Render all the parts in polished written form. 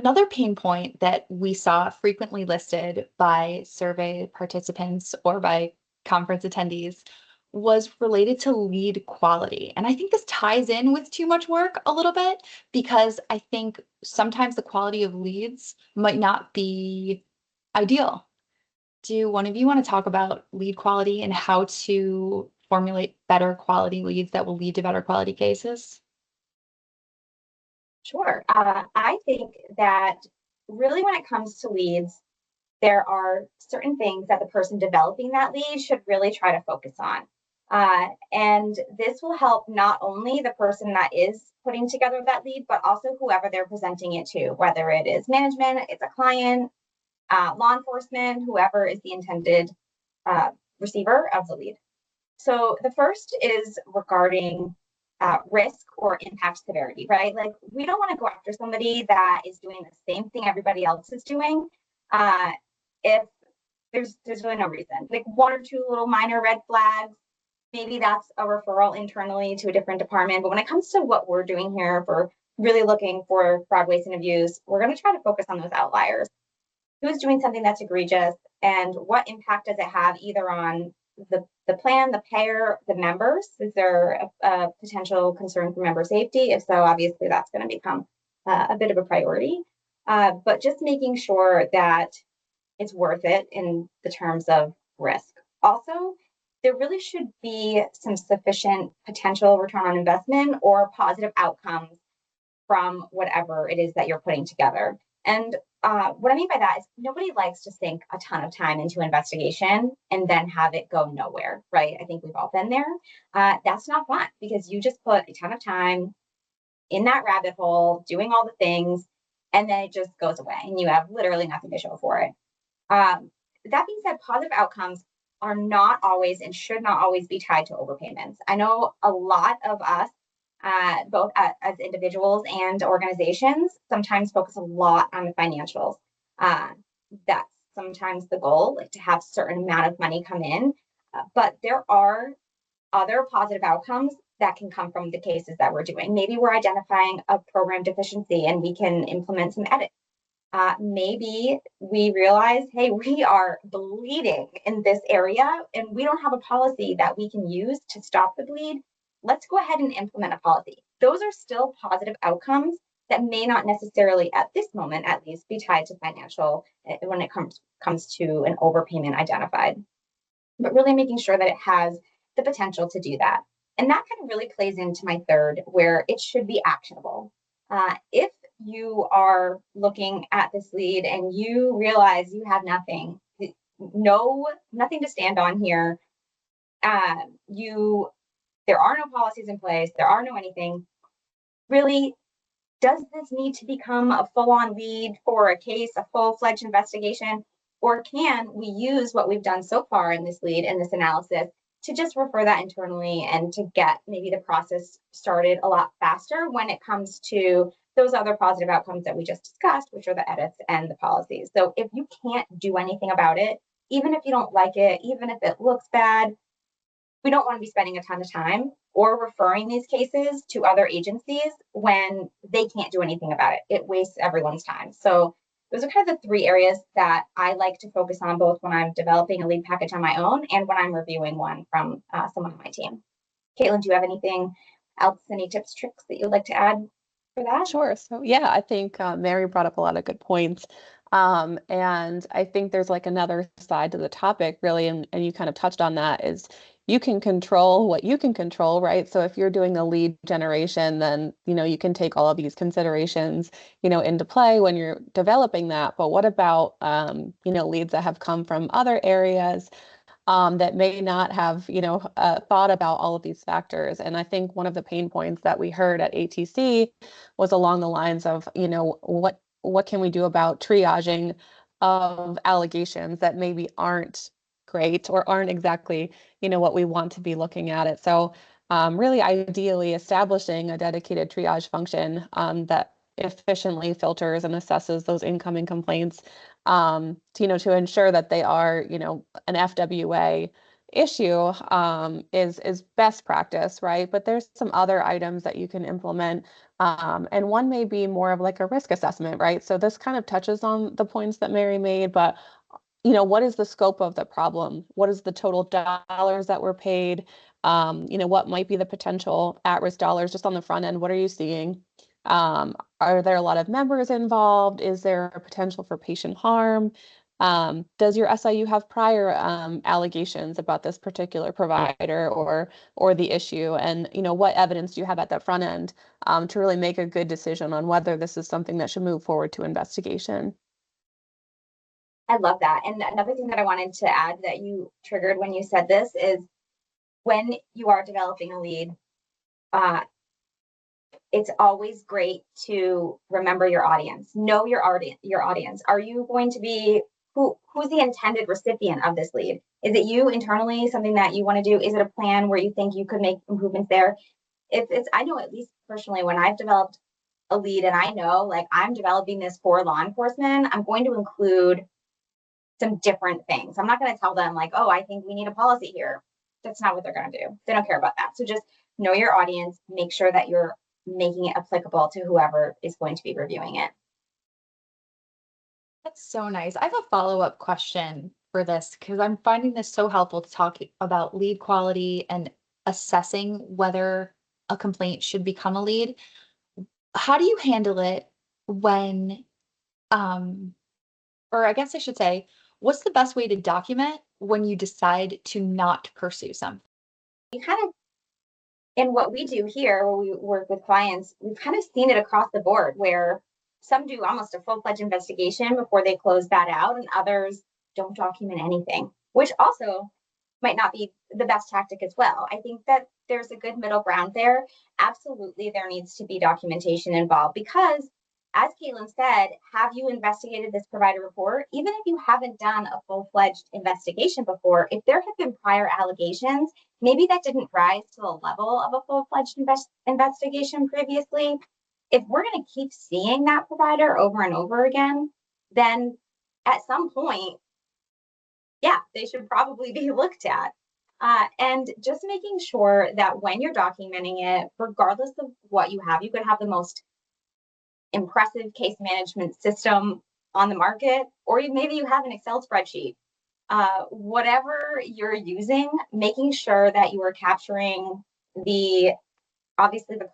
Another pain point that we saw frequently listed by survey participants or by conference attendees was related to lead quality. And I think this ties in with too much work a little bit because I think sometimes the quality of leads might not be ideal. Do one of you want to talk about lead quality and how to formulate better quality leads that will lead to better quality cases? Sure. I think that really when it comes to leads, there are certain things that the person developing that lead should really try to focus on. And this will help not only the person that is putting together that lead, but also whoever they're presenting it to, whether it is management, it's a client, law enforcement, whoever is the intended receiver of the lead. So the first is regarding risk or impact severity, right? Like we don't want to go after somebody that is doing the same thing everybody else is doing if there's really no reason. Like one or two little minor red flags, maybe that's a referral internally to a different department. But when it comes to what we're doing here for really looking for fraud, waste, and abuse, we're going to try to focus on those outliers. Who's doing something that's egregious and what impact does it have either on the plan, the payer, the members? Is there a potential concern for member safety? If so, obviously that's going to become a bit of a priority. But just making sure that it's worth it in the terms of risk. Also, there really should be some sufficient potential return on investment or positive outcomes from whatever it is that you're putting together. And what I mean by that is nobody likes to sink a ton of time into investigation and then have it go nowhere, right? I think we've all been there. That's not fun because you just put a ton of time in that rabbit hole, doing all the things, and then it just goes away and you have literally nothing to show for it. That being said, positive outcomes are not always and should not always be tied to overpayments. I know a lot of us both as individuals and organizations, sometimes focus a lot on the financials. That's sometimes the goal, like to have a certain amount of money come in. But there are other positive outcomes that can come from the cases that we're doing. Maybe we're identifying a program deficiency and we can implement some edits. Maybe we realize, hey, we are bleeding in this area and we don't have a policy that we can use to stop the bleed. Let's go ahead and implement a policy. Those are still positive outcomes that may not necessarily at this moment, at least, be tied to financial when it comes to an overpayment identified, but really making sure that it has the potential to do that. And that kind of really plays into my third, where it should be actionable. If you are looking at this lead and you realize you have nothing to stand on here, there are no policies in place, there are no anything. Really, does this need to become a full-on lead for a case, a full-fledged investigation? Or can we use what we've done so far in this lead and this analysis to just refer that internally and to get maybe the process started a lot faster when it comes to those other positive outcomes that we just discussed, which are the edits and the policies. So if you can't do anything about it, even if you don't like it, even if it looks bad, we don't want to be spending a ton of time or referring these cases to other agencies when they can't do anything about it. It wastes everyone's time. So those are kind of the three areas that I like to focus on, both when I'm developing a lead package on my own and when I'm reviewing one from someone on my team. Caitlin, do you have anything else, any tips, tricks that you'd like to add for that? Sure. So yeah, I think Mary brought up a lot of good points. And I think there's like another side to the topic really, and you kind of touched on that, is you can control what you can control, right? So if you're doing the lead generation, then, you can take all of these considerations, into play when you're developing that. But what about, leads that have come from other areas that may not have, thought about all of these factors? And I think one of the pain points that we heard at ATC was along the lines of, what can we do about triaging of allegations that maybe aren't great or aren't exactly, what we want to be looking at it. So really ideally establishing a dedicated triage function that efficiently filters and assesses those incoming complaints to ensure that they are, an FWA issue is best practice, right? But there's some other items that you can implement. And one may be more of like a risk assessment, right? So this kind of touches on the points that Mary made, but what is the scope of the problem? What is the total dollars that were paid? What might be the potential at-risk dollars just on the front end? What are you seeing? Are there a lot of members involved? Is there a potential for patient harm? Does your SIU have prior allegations about this particular provider or the issue? And what evidence do you have at that front end to really make a good decision on whether this is something that should move forward to investigation? I love that. And another thing that I wanted to add that you triggered when you said this is when you are developing a lead, it's always great to remember your audience. Know your audience. Are you going to be who's the intended recipient of this lead? Is it you internally, something that you want to do? Is it a plan where you think you could make improvements there? If it's, I know at least personally, when I've developed a lead and I know like I'm developing this for law enforcement, I'm going to include some different things. I'm not going to tell them like, oh, I think we need a policy here. That's not what they're going to do. They don't care about that. So just know your audience, make sure that you're making it applicable to whoever is going to be reviewing it. That's so nice. I have a follow-up question for this because I'm finding this so helpful to talk about lead quality and assessing whether a complaint should become a lead. How do you handle it when, or I guess I should say, what's the best way to document when you decide to not pursue something? You kind of, in what we do here, where we work with clients, we've kind of seen it across the board where some do almost a full-fledged investigation before they close that out, and others don't document anything, which also might not be the best tactic as well. I think that there's a good middle ground there. Absolutely, there needs to be documentation involved because, as Caitlin said, have you investigated this provider report? Even if you haven't done a full-fledged investigation before, if there have been prior allegations, maybe that didn't rise to the level of a full-fledged investigation previously. If we're going to keep seeing that provider over and over again, then at some point, yeah, they should probably be looked at. And just making sure that when you're documenting it, regardless of what you have, you could have the most impressive case management system on the market, or maybe you have an Excel spreadsheet. Whatever you're using, making sure that you are capturing obviously the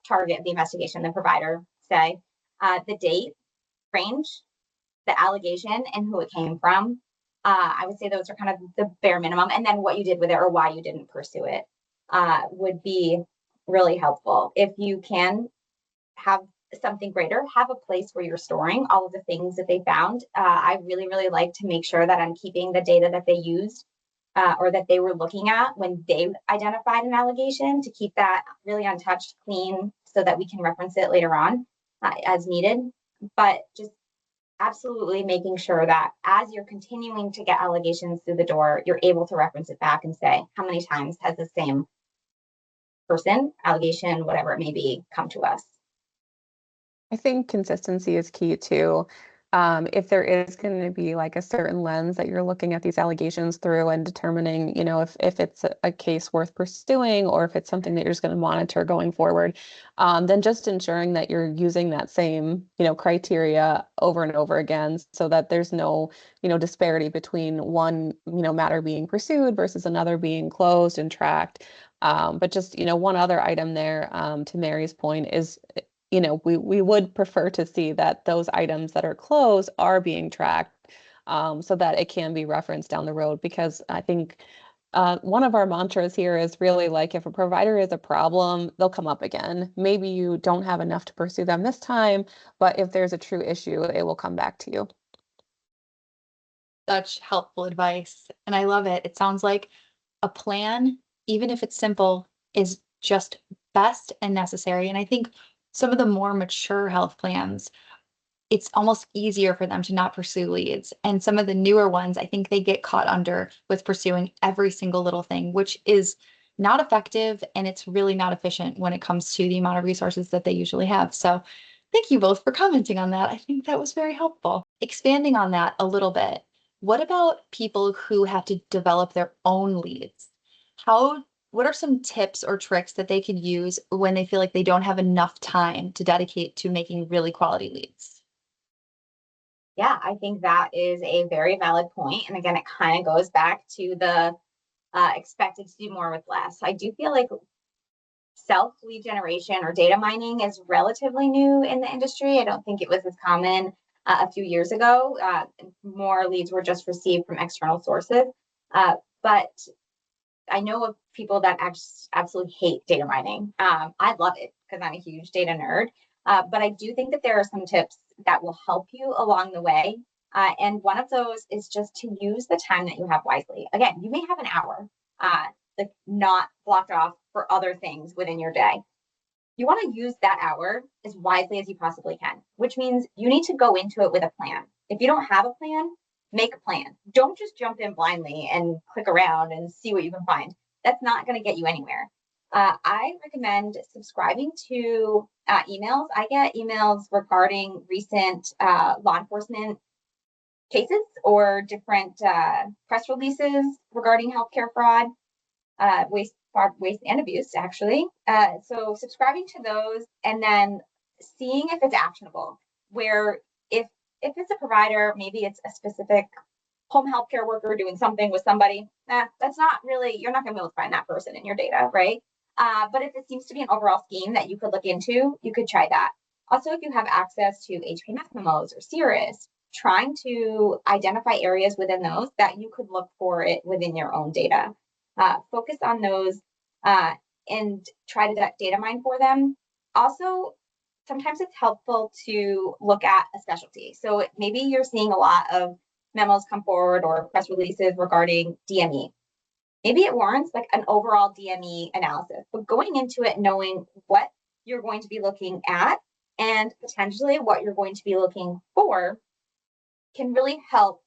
target of the investigation, the provider, say, the date, range, the allegation, and who it came from. I would say those are kind of the bare minimum. And then what you did with it or why you didn't pursue it would be really helpful. If you can have something greater, have a place where you're storing all of the things that they found. I really, really like to make sure that I'm keeping the data that they used or that they were looking at when they identified an allegation, to keep that really untouched, clean, so that we can reference it later on as needed. But just absolutely making sure that as you're continuing to get allegations through the door, you're able to reference it back and say, how many times has the same person, allegation, whatever it may be, come to us? I think consistency is key too. If there is going to be like a certain lens that you're looking at these allegations through and determining, if it's a case worth pursuing or if it's something that you're just going to monitor going forward, then just ensuring that you're using that same, criteria over and over again so that there's no, disparity between one, matter being pursued versus another being closed and tracked. But just, one other item there, to Mary's point is, we would prefer to see that those items that are closed are being tracked so that it can be referenced down the road. Because I think one of our mantras here is really like, if a provider is a problem, they'll come up again. Maybe you don't have enough to pursue them this time, but if there's a true issue, it will come back to you. Such helpful advice. And I love it. It sounds like a plan, even if it's simple, is just best and necessary. And I think some of the more mature health plans, it's almost easier for them to not pursue leads. And some of the newer ones, I think they get caught under with pursuing every single little thing, which is not effective. And it's really not efficient when it comes to the amount of resources that they usually have. So thank you both for commenting on that. I think that was very helpful. Expanding on that a little bit, What about people who have to develop their own leads? What are some tips or tricks that they could use when they feel like they don't have enough time to dedicate to making really quality leads? Yeah, I think that is a very valid point. And again, it kind of goes back to the expected to do more with less. I do feel like self lead generation or data mining is relatively new in the industry. I don't think it was as common a few years ago. More leads were just received from external sources. But I know of people that absolutely hate data mining. I love it because I'm a huge data nerd. But I do think that there are some tips that will help you along the way. And one of those is just to use the time that you have wisely. Again, you may have an hour, like not blocked off for other things within your day. You want to use that hour as wisely as you possibly can, which means you need to go into it with a plan. If you don't have a plan, make a plan. Don't just jump in blindly and click around and see what you can find. That's not going to get you anywhere. I recommend subscribing to emails. I get emails regarding recent law enforcement cases or different press releases regarding healthcare fraud, waste and abuse, actually. So subscribing to those and then seeing if it's actionable. Where if it's a provider, maybe it's a specific home healthcare worker doing something with somebody. That's not really, you're not going to be able to find that person in your data, right? But if it seems to be an overall scheme that you could look into, you could try that. Also, if you have access to HPMS memos or CIRIS, trying to identify areas within those that you could look for it within your own data. Focus on those and try to data mine for them. Also, sometimes it's helpful to look at a specialty. So maybe you're seeing a lot of memos come forward or press releases regarding DME. Maybe it warrants like an overall DME analysis, but going into it knowing what you're going to be looking at and potentially what you're going to be looking for can really help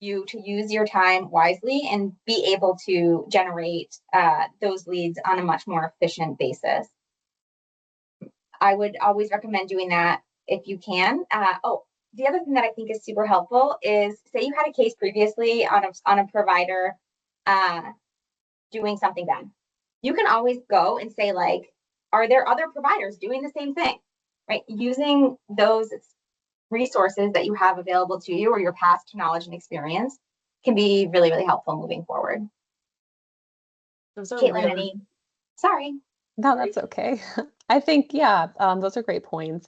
you to use your time wisely and be able to generate those leads on a much more efficient basis. I would always recommend doing that if you can. The other thing that I think is super helpful is, say you had a case previously on a provider doing something bad. You can always go and say, like, are there other providers doing the same thing? Right? Using those resources that you have available to you or your past knowledge and experience can be really, really helpful moving forward. Those are Caitlin, sorry. No, that's okay. I think, yeah, those are great points.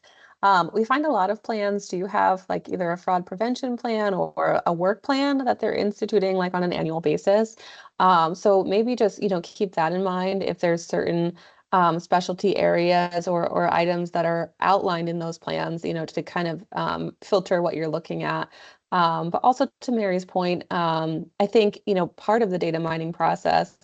We find a lot of plans do have like either a fraud prevention plan or a work plan that they're instituting like on an annual basis. So maybe just, keep that in mind if there's certain specialty areas or items that are outlined in those plans, to kind of filter what you're looking at. But also to Mary's point, I think, part of the data mining process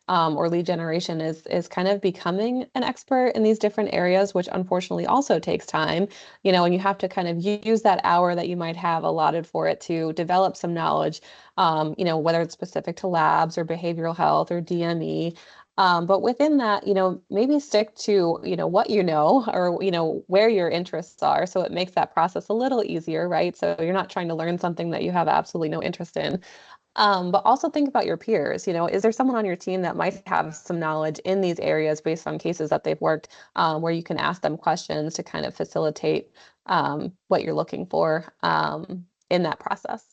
or lead generation is kind of becoming an expert in these different areas, which unfortunately also takes time, and you have to kind of use that hour that you might have allotted for it to develop some knowledge, whether it's specific to labs or behavioral health or DME. But within that, maybe stick to, what or, where your interests are. So it makes that process a little easier, right? So you're not trying to learn something that you have absolutely no interest in. But also think about your peers. Is there someone on your team that might have some knowledge in these areas based on cases that they've worked, where you can ask them questions to kind of facilitate what you're looking for in that process?